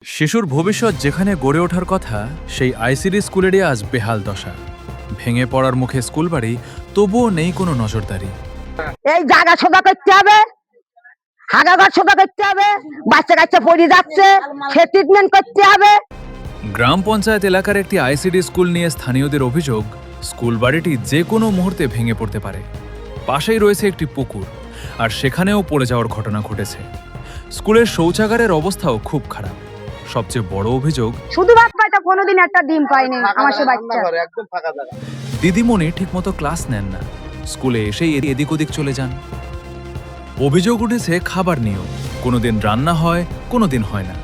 শিশুর ভবিষ্যৎ যেখানে গড়ে ওঠার কথা সেই আইসিডি স্কুলেরই আজ বেহাল দশা। ভেঙে পড়ার মুখে স্কুল বাড়ি, তবুও নেই কোনো নজরদারি। এই জায়গা সোজা করতে হবে, হাগাঘর সোজা করতে হবে, বাচ্চা কাচ্চা পড়ে যাচ্ছে সে ট্রিটমেন্ট করতে হবে। গ্রাম পঞ্চায়েত এলাকার একটি আইসিডি স্কুল নিয়ে স্থানীয়দের অভিযোগ, স্কুল বাড়িটি যে কোনো মুহূর্তে ভেঙে পড়তে পারে। পাশেই রয়েছে একটি পুকুর, আর সেখানেও পড়ে যাওয়ার ঘটনা ঘটেছে। স্কুলের শৌচাগারের অবস্থাও খুব খারাপ। সবচেয়ে বড় অভিযোগ, শুধু ভাত পাইটা কোনোদিন একটা ডিম পাইনি আমার সে বাচ্চা। দিদিমণি ঠিকমতো ক্লাস নেন না, স্কুলে এসেই এদিক ওদিক চলে যান। অভিযোগ উঠেছে খাবার নিয়েও, কোনোদিন রান্না হয়, কোনোদিন হয় না।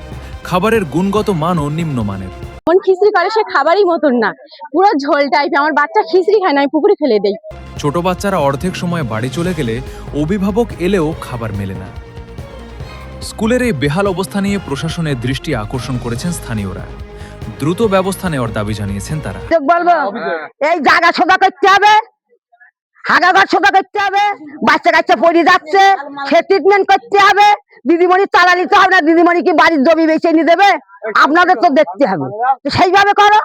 খাবারের গুণগত মানও নিম্নমানের। কোন খিচড়ি করে সে খাবারই মতন না, পুরো ঝোল টাইপ। আমার বাচ্চা খিচড়ি খায় না, আমি পুকুরে ফেলে দেই। ছোট বাচ্চারা অর্ধেক সময় বাড়ি চলে গেলে অভিভাবক এলেও খাবার মেলে না। স্কুলের এই বেহাল অবস্থা নিয়ে প্রশাসনের দৃষ্টি আকর্ষণ করেছেন স্থানীয়রা। দ্রুত ব্যবস্থা নেওয়ার দাবি জানিয়েছেন তারা। বলবো এই জায়গা সোজা করতে হবে, হাগাঘর সোজা করতে হবে, বাচ্চা কাচ্চা পড়ে যাচ্ছে সে ট্রিটমেন্ট করতে হবে। দিদিমণি তালা নিতে হবে না, দিদিমণি কি বাড়ির জমি বেঁচে নিয়ে দেবে? আপনাদের তো দেখতে হবে, তো সেইভাবে করো।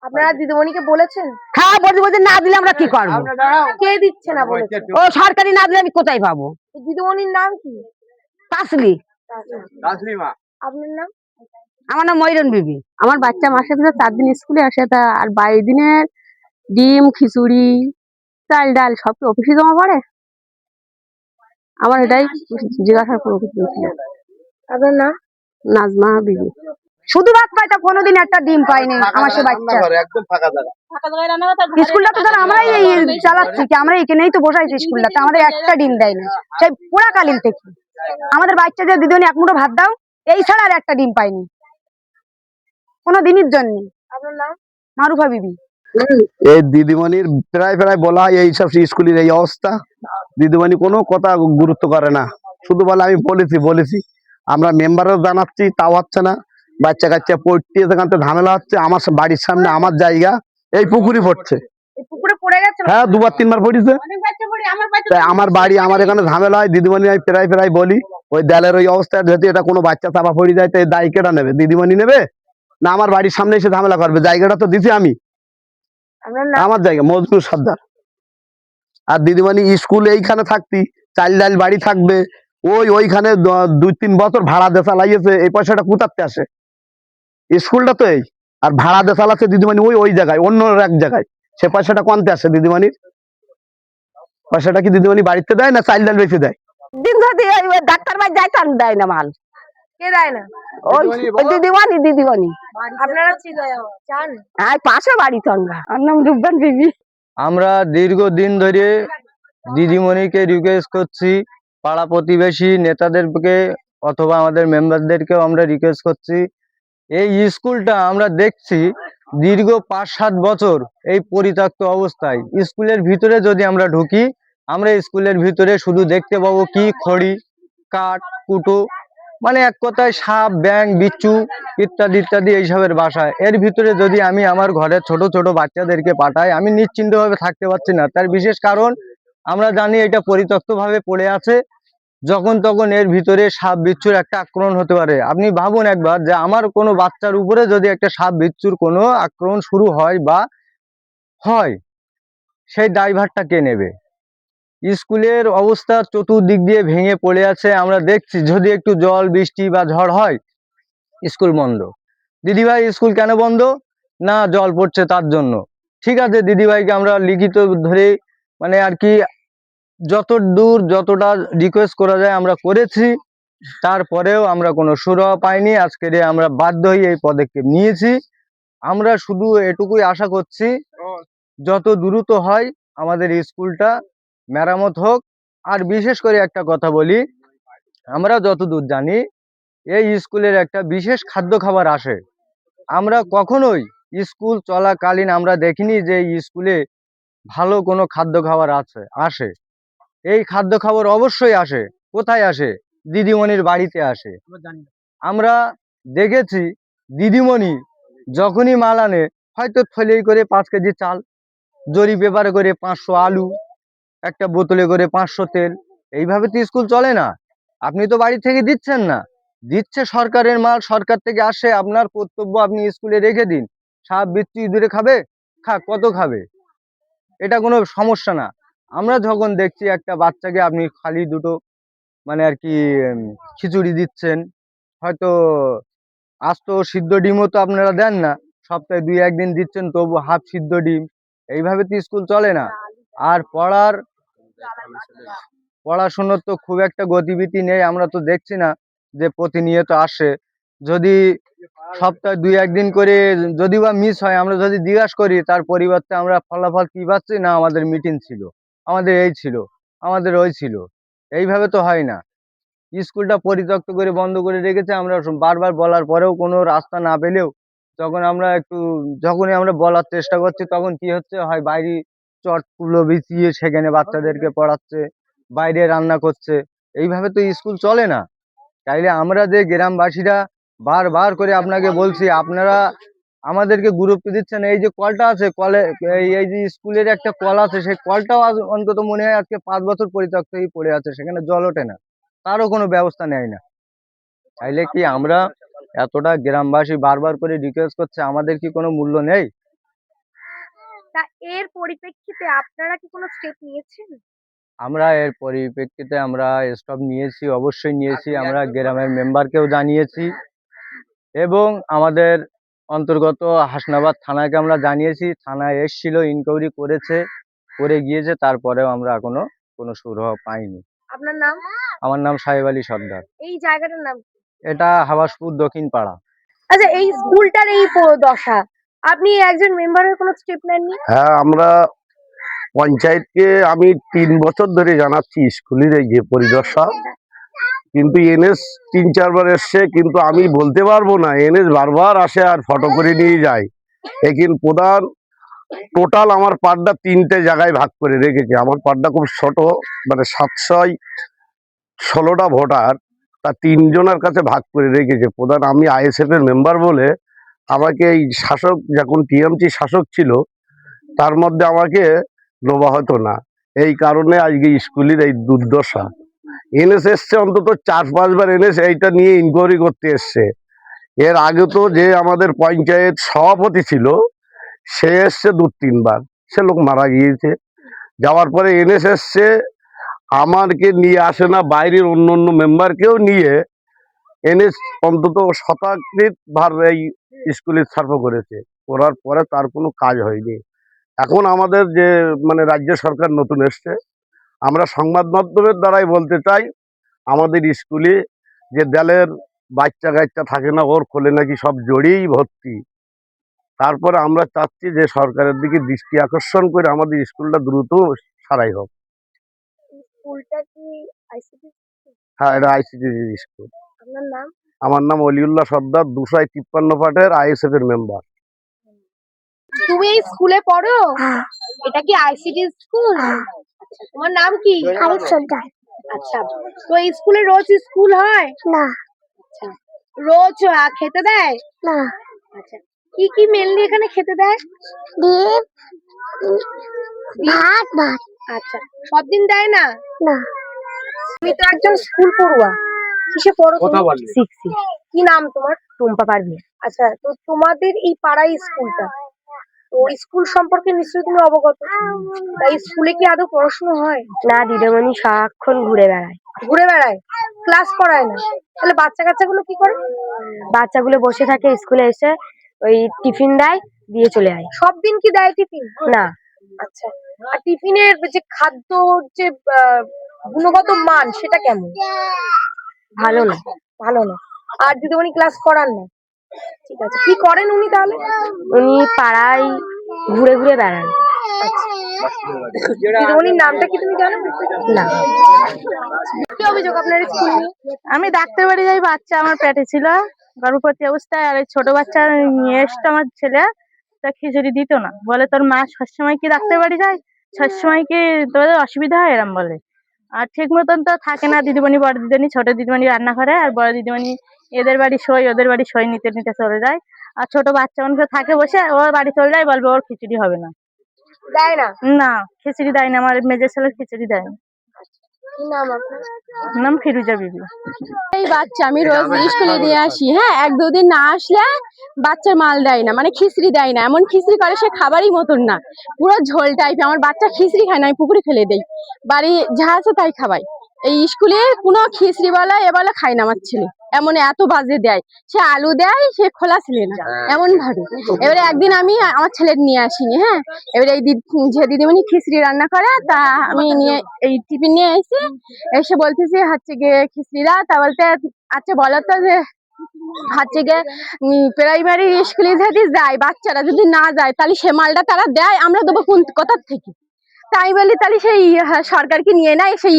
আপনারা দিদিমণিকে বলেছেন? হ্যাঁ বলছি, না দিলে আমরা কি করবো? কে দিচ্ছে না বলেছে? ও সরকারি না দিলে আমি কোথায় পাবো? দিদিমণির নাম কি? তাসলি। আপনার নাম? আমার নাম ময়রন বিবি। আমার বাচ্চা মাসে ভিতরে 4 দিন স্কুলে আসে, তা আর 22 দিনের ডিম, খিচুড়ি, চাল ডাল সব কি অফিসে জমা পড়ে? আমার এটাই জিজ্ঞাসার কোনো কিছু ছিল। আপনার নাম? নাজমা বিবি। শুধু ভাত পাইটা কোনোদিন একটা ডিম পাইনি আমার সে বাচ্চা। স্কুলটা তো ধর আমরাই চালাচ্ছি, কি আমরা এখানেই তো বসাইছি স্কুলটাতে, আমাদের একটা ডিম দেয় না সেই পোড়াকালীন থেকে। আমাদের বাচ্চা যে দিদিমণি এক মুঠো ভাত দাও, এই ছাড়া আর একটা ডিম পাইনি কোনো দিনের জন্য। আপনার নাম? মারুফা বিবি। এই দিদিমণির প্রায় প্রায় বলা হয় এইসব স্কুলের এই অবস্থা। দিদিমণি কোনো কথা গুরুত্ব করে না, শুধু বলে আমি বলেছি। আমরা মেম্বারও জানাচ্ছি, তাও হচ্ছে না। বাচ্চা কাচ্চা পড়তে সেখান থেকে ঝামেলা হচ্ছে। আমার বাড়ির সামনে আমার জায়গা, এই পুকুরি পড়ছে। পুকুরে পড়ে গেছে? হ্যাঁ, 2-3 বার পড়েছে। তাই আমার বাড়ি, আমার এখানে ঝামেলা হয়। দিদিমণি আমি প্রায় বলি, ওই দেয়ালের ওই অবস্থা যদি এটা কোনো বাচ্চা চাপা পড়ে যায় তো এই দায় কেটা নেবে? দিদিমণি নেবে না আমার বাড়ির সামনে এসে ঝামেলা করবে? জায়গাটা তো দিছি আমি, আমার জায়গা মজনুর সর্দার। আর দিদিমণি স্কুল এইখানে থাকতি, চাল ডাল বাড়ি থাকবে, ওইখানে 2-3 বছর ভাড়া দিয়ে চালাইয়েছে। এই পয়সাটা কোথাতে আসে? স্কুলটা তো এই, আর ভাড়া দিয়ে চালাচ্ছে দিদিমণি ওই জায়গায়, অন্য এক জায়গায়। সে পয়সাটা কোনতে আসে? দিদিমণির পয়সাটা কি দিদিমণি বাড়িতে দেয় না চাল ডাল বেশি দেয়? দিন যদি ডাক্তার বাড়ি যাই তার দেয় না মাল। কে দেয় না? ওই দিদিমণি। আপনারা কি চান? হ্যাঁ, পাশে বাড়ি তো আমরা। আমার নাম রূপবান বিবি। আমরা দীর্ঘদিন ধরে দিদিমণিকে রিকোয়েস্ট করছি, পাড়া প্রতিবেশী নেতাদেরকে অথবা আমাদের মেম্বারদেরকেও আমরা রিকোয়েস্ট করছি। এই স্কুলটা আমরা দেখছি দীর্ঘ 5-7 বছর এই পরিত্যক্ত অবস্থায়। স্কুলের ভিতরে যদি আমরা ঢুকি, আমরা স্কুলের ভিতরে শুধু দেখতে পাবো কি খড়ি, কাঠ, কুটো, মানে এক কথায় সাপ, ব্যাঙ, বিচ্ছু ইত্যাদি ইত্যাদি এইসবের বাসায়। এর ভিতরে যদি আমি আমার ঘরের ছোট ছোট বাচ্চাদেরকে পাঠাই, আমি নিশ্চিন্তভাবে থাকতে পারছি না। তার বিশেষ কারণ আমরা জানি এটা পরিত্যক্তভাবে পড়ে আছে, যখন তখন এর ভিতরে সাপ বিচ্ছুর একটা আক্রমণ হতে পারে। আপনি ভাবুন একবার, যে আমার কোনো বাচ্চার উপরে যদি একটা সাপ বিচ্ছুর কোনো আক্রমণ শুরু হয় বা হয়, সেই দায়ভারটা কে নেবে? স্কুলের অবস্থা চতুর্দিক দিয়ে ভেঙে পড়ে আছে। আমরা দেখছি যদি একটু জল বৃষ্টি বা ঝড় হয়, স্কুল বন্ধ। দিদিভাই স্কুল কেন বন্ধ? না জল পড়ছে তার জন্য। ঠিক আছে, দিদিভাইকে আমরা লিখিত ধরে মানে আর কি যতটা রিকোয়েস্ট করা যায় আমরা করেছি, তারপরেও আমরা কোনো সুরাহা পাইনি। আজকে আমরা বাধ্য হয়ে এই পদক্ষেপ নিয়েছি। আমরা শুধু এটুকুই আশা করছি, যত দ্রুত হয় আমাদের স্কুলটা মেরামত হোক। আর বিশেষ করে একটা কথা বলি, আমরা যতদূর জানি এই স্কুলের একটা বিশেষ খাদ্য খাবার আসে। আমরা কখনোই স্কুল চলাকালীন আমরা দেখিনি যে স্কুলে ভালো কোনো খাদ্য খাবার আসে। এই খাদ্য খাবার অবশ্যই আসে। কোথায় আসে? দিদিমণির বাড়িতে আসে। আমরা দেখেছি দিদিমণি যখনই মাল আনে, হয়তো থলে করে 5 কেজি চাল, জরি পেপারে করে 500 আলু, একটা বোতলে করে 500 তেল। এইভাবে তো স্কুল চলে না। আপনি তো বাড়ি থেকে দিচ্ছেন না, দিচ্ছে সরকারের মাল, সরকার থেকে আসে, আপনার কর্তব্য আপনি স্কুলে রেখে দিন। সাপ বিচ্ছু ইঁদুরে খাবে, খাক, কত খাবে, এটা কোনো সমস্যা না। আমরা যখন দেখছি একটা বাচ্চাকে আপনি খালি দুটো মানে আর কি খিচুড়ি দিচ্ছেন, হয়তো আস্ত সিদ্ধ ডিমও তো আপনারা দেন না, সপ্তাহে 2-1 দিন দিচ্ছেন তবু হাফ সিদ্ধ ডিম। এইভাবে তো স্কুল চলে না। আর পড়াশোনার তো খুব একটা গতিবিধি নেই, আমরা তো দেখছি না যে প্রতিনিয়ত আসে। যদি সপ্তাহে 2-1 দিন করে যদি বা মিস হয়, আমরা যদি জিজ্ঞাসা করি তার পরিবর্তে আমরা ফলাফল কি পাচ্ছি, না আমাদের মিটিং ছিল, আমাদের এই ছিল, আমাদের ওই ছিল। এইভাবে তো হয় না। স্কুলটা পরিত্যক্ত করে বন্ধ করে রেখেছে, আমরা বারবার বলার পরেও কোনো রাস্তা না পেলেও যখনই আমরা বলার চেষ্টা করছি তখন কি হচ্ছে, হয় বাইরে চটগুলো বিছিয়ে সেখানে বাচ্চাদেরকে পড়াচ্ছে, বাইরে রান্না করছে। এইভাবে তো স্কুল চলে না। তাইলে আমরা যে গ্রামবাসীরা বারবার করে আপনাকে বলছি, আপনারা আমাদেরকে গুরুত্ব দিচ্ছেন। এই যে কলটা আছে, কলে এই যে স্কুলের একটা কল আছে, সেই কলটাও অন্তত মনে হয় আজকে 5 বছর পরিত্যক্ত হয়ে পড়ে আছে, সেখানে জল ওঠে না, তারও কোনো ব্যবস্থা নেয় না। তাইলে কি আমরা এতটা গ্রামবাসী বারবার করে রিকোয়েস্ট করছে, আমাদের কি কোনো মূল্য নেই? তা এর পরিপ্রেক্ষিতে আপনারা কি কোনো স্টেপ নিয়েছেন? আমরা এর পরিপ্রেক্ষিতে আমরা স্টপ নিয়েছি, অবশ্যই নিয়েছি। আমরা গ্রামের মেম্বারকেও জানিয়েছি এবং আমাদের অন্তর্গত হাসনাবাদ থানাকে আমরা জানিয়েছি। থানায় এসেছিল, ইনকোয়ারি করেছে, করে গিয়েছে, তারপরেও আমরা এখনো কোনো সুরাহা পাইনি। আপনার নাম? আমার নাম সাহেব আলী সর্দার। এই জায়গাটার নাম কি? এটা হাবাসপুর দক্ষিণ পাড়া। আচ্ছা, এই স্কুলটার এই দশা, আপনি একজন মেম্বার হয়ে কোনো স্টেপ নেননি? হ্যাঁ, আমরা পঞ্চায়েতকে আমি 3 বছর ধরে জানাচ্ছি স্কুলের এই যে পরিদশা, কিন্তু এনএস 3-4 বার এসছে, কিন্তু আমি বলতে পারবো না, এনএস বারবার আসে আর ফটো করে নিয়ে যায়। এখানে প্রধান টোটাল আমার পাড্ডা 3টে জায়গায় ভাগ করে রেখেছে। আমার পাড্ডা খুব ছোট, মানে 716টা ভোটার, তা 3জনের কাছে ভাগ করে রেখেছে প্রধান। আমি আইএসএফ এর মেম্বার বলে আমাকে এই শাসক, যখন টিএমসি শাসক ছিল, তার মধ্যে আমাকে নেওয়া হতো না। এই কারণে আজকে স্কুলের এই দুর্দশা। এনএস এসছে অন্তত 4-5 বার, এনএস এইটা নিয়ে ইনকোয়ারি করতে এসছে। এর আগে তো যে আমাদের পঞ্চায়েত সভাপতি ছিল, সে এসছে 2-3 বার, সে লোক মারা গিয়েছে। যাওয়ার পরে এনএস এসছে, আমাকে নিয়ে আসে না, বাইরের অন্য অন্য মেম্বারকেও নিয়ে এনএস অন্তত শতাধিক বার এই স্কুলে সার্ভ করেছে, করার পরে তার কোনো কাজ হয়নি। এখন আমাদের যে মানে রাজ্য সরকার নতুন এসছে, আমরা সংবাদ মাধ্যমের দ্বারাই বলতে চাই, আমাদের স্কুলে যে দেলের বাচ্চা কাচ্চা থাকে না, ওর খোলে নাকি সব জড়িয়েই ভর্তি। তারপরে আমরা চাচ্ছি যে সরকারের দিকে দৃষ্টি আকর্ষণ করে আমাদের স্কুলটা দ্রুত সারাই হোক। স্কুলটা কি আইসিডি? হ্যাঁ, এটা আইসিডি স্কুল। আপনার নাম? আমার নাম অলিউল্লাহ সর্দার, 253 পাটের আইএসএফ এর মেম্বার। তুমি এই স্কুলে পড়ো? এটা কি আইসিডি স্কুল? আচ্ছা, তোমার নাম কি? আরিফ সর্দার। আচ্ছা, তো এই স্কুলে রোজ স্কুল হয়? না, আচ্ছা, রোজ খেতে দেয়? না, আচ্ছা, কি কি মেনলি এখানে খেতে দেয়? ডিম, ভাত, ভাত। আচ্ছা, সব দিন দেয় না? না, তুমি তো একজন স্কুল পড়ুয়া, কিসে পড়ো তুমি? 6 এ। কি নাম তোমার? টুম্পা পারভিন। আচ্ছা, তো তোমাদের এই পাড়ায় স্কুলটা, তো স্কুল সম্পর্কে নিশ্চয়ই তুমি অবগত। তাই স্কুলে কি আদৌ পড়াশোনা হয়? না, দিদিমণি সারাক্ষণ ঘুরে বেড়ায়। ঘুরে বেড়ায়, ক্লাস করায় না? তাহলে বাচ্চা কাচ্চাগুলো কি করে? বাচ্চাগুলো বসে থাকে, স্কুলে এসে ওই টিফিন দেয়, দিয়ে চলে যায়। সব দিন কি দেয় টিফিন? না, আচ্ছা, আর টিফিনের যে খাদ্য, যে গুণগত মান, সেটা কেমন? ভালো না। ভালো না। আর দিদিমণি ক্লাস করান না? ঠিক আছে, কি করেন উনি তাহলে? উনি পাড়ায় ঘুরে ঘুরে বেড়ান। দিদিমণির নামটা কি তুমি জানো? না। কি অভিযোগ আপনার স্কুল নিয়ে? আমি ডাক্তার বাড়ি যাই, বাচ্চা আমার পেটে ছিল গর্ভবতী অবস্থায়, আর ওই ছোট বাচ্চা নিয়ে এসছে আমার ছেলে, তা খিচুড়ি দিত না, বলে তোর মা সবসময় কি ডাক্তার বাড়ি যায়, সবসময় কি তোদের অসুবিধা হয়, এরম বলে। আর ঠিক মতন তো থাকে না, দিদিমণি বড় দিদিমণি ছোট দিদিমণি রান্না করে, আর বড় দিদিমণি এদের বাড়ি সই ওদের বাড়ি সই নিতে নিতে চলে যায়। আর ছোট বাচ্চা মানুষ থাকে বসে, ওর বাড়ি চলে যায়, বলবে ওর খিচুড়ি হবে না। দেয় না? না, খিচুড়ি দেয় না, আমার মেজর ছেলের খিচুড়ি দেয় না। কি নাম আপনার? নাম ফিরুজা বিবি। এই বাচ্চা আমি রোজ স্কুলে নিয়ে আসি, হ্যাঁ, এক দুদিন না আসলে বাচ্চার মাল দেয় না, মানে খিচড়ি দেয় না, এমন খিচড়ি করে সে খাবারই মতন না, পুরো ঝোল টাইপের। আমার বাচ্চা খিচড়ি খায় না, আমি পুকুরে ফেলে দেই, বাড়ি যা আছে তাই খাবাই। এই স্কুলে কোনো খিচড়ি বলা এ বলা খায় না আমার ছেলে, এমন এত বাজে দেয়। সে আলু দেয়, সে খোলা ছেলে না, এমন ভাবে। এবারে একদিন আমি আমার ছেলে নিয়ে আসিনি, হ্যাঁ, এবারে এই যে দিদিমণি খিচড়ি রান্না করে, তা আমি নিয়ে এই টিফিন নিয়ে এসে এসে বলতেছি হচ্ছে গিয়ে খিচড়িরা, তা বলতে আচ্ছা বলো তো যে হচ্ছে গিয়ে প্রাইমারি স্কুলে যদি যায় বাচ্চারা যদি না যায় তাহলে সে মালটা তারা দেয়, আমরা দেবো কোন কোথার থেকে? তাই বলি তাহলে সেই সরকারকে নিয়ে নেয়, সেই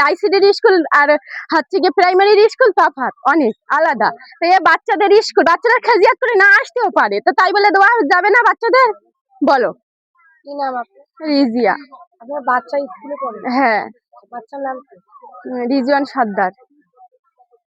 আইসিডির স্কুল আর হচ্ছে গিয়ে প্রাইমারির স্কুল তফাৎ অনেক আলাদা। তো এই বাচ্চাদের স্কুল, বাচ্চারা খেজিয়াত করে না আসতেও পারে, তো তাই বলে দেওয়া যাবে না বাচ্চাদের? বলো। কি নাম আপনার? রিজিয়া। আপনার বাচ্চা স্কুলে পড়ে? হ্যাঁ, বাচ্চার নাম কি? রিজওয়ান সর্দার।